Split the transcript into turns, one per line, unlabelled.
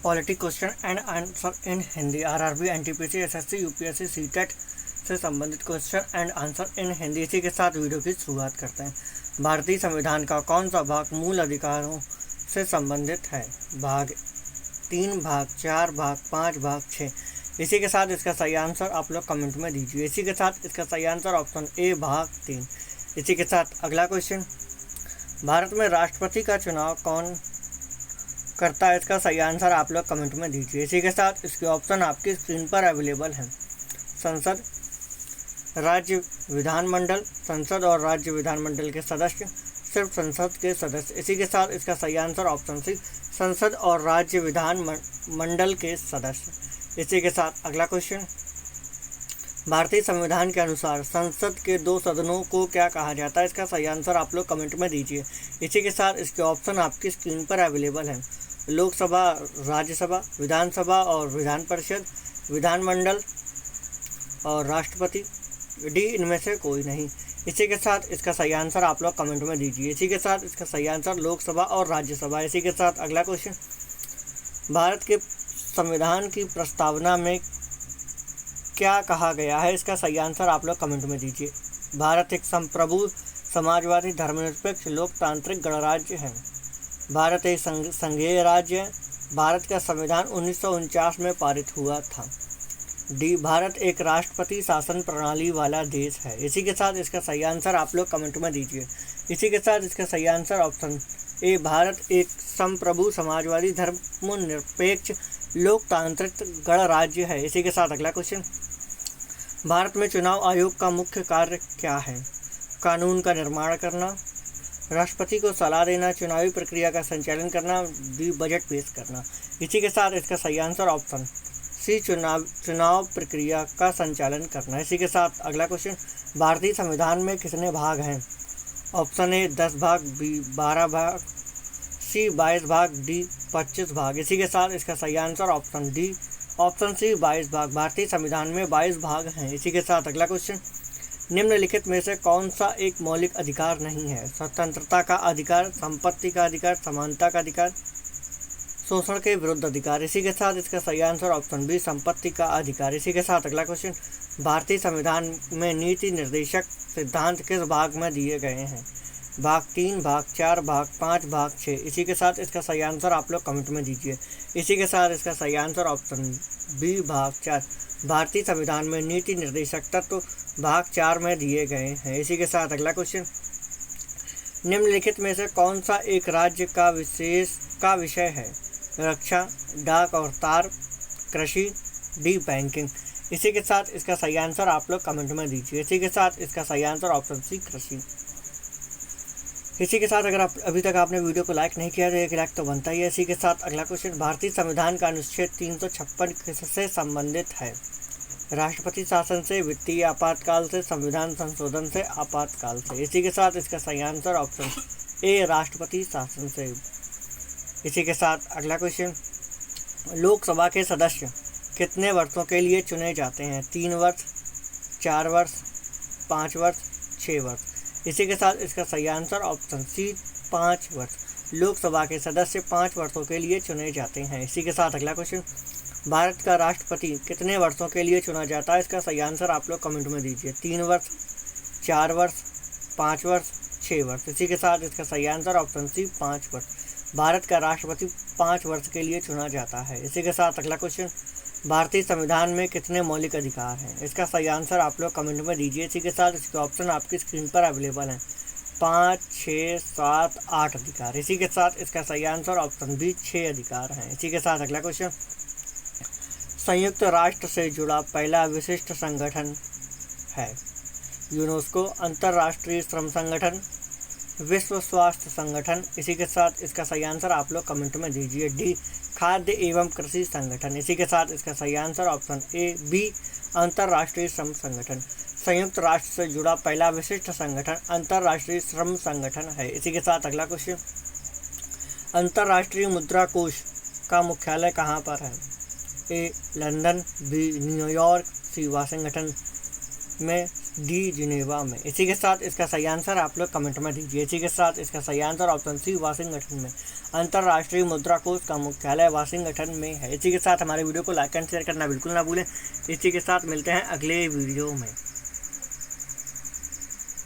Polity question and answer in Hindi. RRB, NTPC, SSC, UPSC, CTET से संबंधित question and answer in Hindi. इसी के साथ वीडियो की शुरुआत करते हैं। भारतीय संविधान का कौन सा भाग मूल अधिकारों से संबंधित है? भाग 3, भाग 4, भाग 5, भाग 6। इसी के साथ इसका सही आंसर आप लोग कमेंट में दीजिए। इसी के साथ इसका सही आंसर ऑप्शन ए भाग 3। इसी के साथ अगला क्वेश्चन, भारत में राष्ट्रपति का चुनाव कौन करता है? इसका सही आंसर आप लोग कमेंट में दीजिए। इसी के साथ इसके ऑप्शन आपकी स्क्रीन पर अवेलेबल हैं। संसद, राज्य विधानमंडल, संसद और राज्य विधानमंडल के सदस्य, सिर्फ संसद के सदस्य। इसी के साथ इसका सही आंसर ऑप्शन सी, संसद और राज्य विधानमंडल के सदस्य। इसी के साथ अगला क्वेश्चन, भारतीय संविधान के अनुसार संसद के 2 सदनों को क्या कहा जाता है? इसका सही आंसर आप लोग कमेंट में दीजिए। इसी के साथ इसके ऑप्शन आपकी स्क्रीन पर अवेलेबल हैं। लोकसभा, राज्यसभा, विधानसभा और विधान परिषद, विधानमंडल और राष्ट्रपति, डी इनमें से कोई नहीं। इसी के साथ इसका सही आंसर आप लोग कमेंट में दीजिए। इसी के साथ इसका सही आंसर लोकसभा और राज्यसभा। इसी के साथ अगला क्वेश्चन, भारत के संविधान की प्रस्तावना में क्या कहा गया है? इसका सही आंसर आप लोग कमेंट में दीजिए। भारत एक संप्रभु, समाजवादी, धर्मनिरपेक्ष, लोकतांत्रिक गणराज्य है। भारत एक संघीय राज्य है। भारत का संविधान 1949 में पारित हुआ था। डी, भारत एक राष्ट्रपति शासन प्रणाली वाला देश है। इसी के साथ इसका सही आंसर आप लोग कमेंट में दीजिए। इसी के साथ इसका सही आंसर ऑप्शन ए, भारत एक संप्रभु, समाजवादी, धर्मनिरपेक्ष, लोकतांत्रिक गणराज्य है। इसी के साथ अगला क्वेश्चन, भारत में चुनाव आयोग का मुख्य कार्य क्या है? कानून का निर्माण करना, राष्ट्रपति को सलाह देना, चुनावी प्रक्रिया का संचालन करना, डी, बजट पेश करना। इसी के साथ इसका सही आंसर ऑप्शन सी, चुनाव प्रक्रिया का संचालन करना। इसी के साथ अगला क्वेश्चन, भारतीय संविधान में कितने भाग हैं? ऑप्शन ए 10 भाग, बी 12 भाग, सी 22 भाग, डी 25 भाग। इसी के साथ इसका सही answer option D, option C 22 भाग। भारतीय संविधान में 22 भाग हैं। इसी के साथ अगला क्वेश्चन, निम्नलिखित में से कौन सा एक मौलिक अधिकार नहीं है? स्वतंत्रता का अधिकार, संपत्ति का अधिकार, समानता का अधिकार, शोषण के विरुद्ध अधिकार। इसी के साथ इसका सही आंसर ऑप्शन बी, संपत्ति का अधिकार। इसी के साथ अगला क्वेश्चन, भारतीय संविधान में नीति निर्देशक सिद्धांत किस भाग में दिए गए हैं? भाग 3, भाग 4, भाग 5, भाग 6। इसी के साथ इसका सही आंसर आप लोग कमेंट में दीजिए। इसी के साथ इसका सही आंसर ऑप्शन बी, भाग 4। भारतीय संविधान में नीति निर्देशक तत्व भाग 4 में दिए गए हैं। इसी के साथ अगला क्वेश्चन, निम्नलिखित में से कौन सा एक राज्य का विषय है? रक्षा, डाक और तार, कृषि, डी बैंकिंग। इसी के साथ इसका सही आंसर आप लोग कमेंट में दीजिए। इसी के साथ इसका सही आंसर ऑप्शन सी, कृषि। इसी के साथ अगर आप अभी तक आपने वीडियो को लाइक नहीं किया तो एक लाइक तो बनता ही है। इसी के साथ अगला क्वेश्चन, भारतीय संविधान का अनुच्छेद 356 किससे संबंधित है? राष्ट्रपति शासन से, वित्तीय आपातकाल से, संविधान संशोधन से, आपातकाल से। इसी के साथ इसका सही आंसर ऑप्शन ए, राष्ट्रपति शासन से। इसी के साथ अगला क्वेश्चन, लोकसभा के सदस्य कितने वर्षों के लिए चुने जाते हैं? 3 वर्ष, 4 वर्ष, 5 वर्ष, 6 वर्ष। इसी के साथ इसका सही आंसर ऑप्शन सी, 5 वर्ष। लोकसभा के सदस्य 5 वर्षों के लिए चुने जाते हैं। इसी के साथ अगला क्वेश्चन, भारत का राष्ट्रपति कितने वर्षों के लिए चुना जाता है? इसका सही आंसर आप लोग कमेंट में दीजिए। 3 वर्ष, 4 वर्ष, 5 वर्ष, 6 वर्ष। इसी के साथ इसका सही आंसर ऑप्शन सी, 5 वर्ष। भारत का राष्ट्रपति 5 वर्ष के लिए चुना जाता है। इसी के साथ अगला क्वेश्चन, भारतीय संविधान में कितने मौलिक अधिकार हैं? इसका सही आंसर आप लोग कमेंट में दीजिए। इसी के साथ इसके ऑप्शन आपकी स्क्रीन पर अवेलेबल हैं। 5, 6, 7, 8 अधिकार। इसी के साथ इसका सही आंसर ऑप्शन बी, 6 अधिकार हैं। इसी के साथ अगला क्वेश्चन, संयुक्त राष्ट्र से जुड़ा पहला विशिष्ट संगठन है? यूनेस्को, अंतर्राष्ट्रीय श्रम संगठन, विश्व स्वास्थ्य संगठन। इसी के साथ इसका सही आंसर आप लोग कमेंट में दीजिए। डी, खाद्य एवं कृषि संगठन। इसी के साथ इसका सही आंसर ऑप्शन ए, बी, अंतर्राष्ट्रीय श्रम संगठन। संयुक्त राष्ट्र से जुड़ा पहला विशिष्ट संगठन अंतर्राष्ट्रीय श्रम संगठन है। इसी के साथ अगला क्वेश्चन, अंतर्राष्ट्रीय मुद्रा कोष का मुख्यालय कहाँ पर है? ए, लंदन, बी, न्यूयॉर्क, सी, वाशिंगटन में, डी, जिनेवा में। इसी के साथ इसका सही आंसर आप लोग कमेंट में दीजिए। इसी के साथ इसका सही आंसर ऑप्शन सी, वाशिंगटन में। अंतर्राष्ट्रीय मुद्रा कोष का मुख्यालय वाशिंगटन में है। इसी के साथ हमारे वीडियो को लाइक एंड शेयर करना बिल्कुल ना भूलें। इसी के साथ मिलते हैं अगले वीडियो में।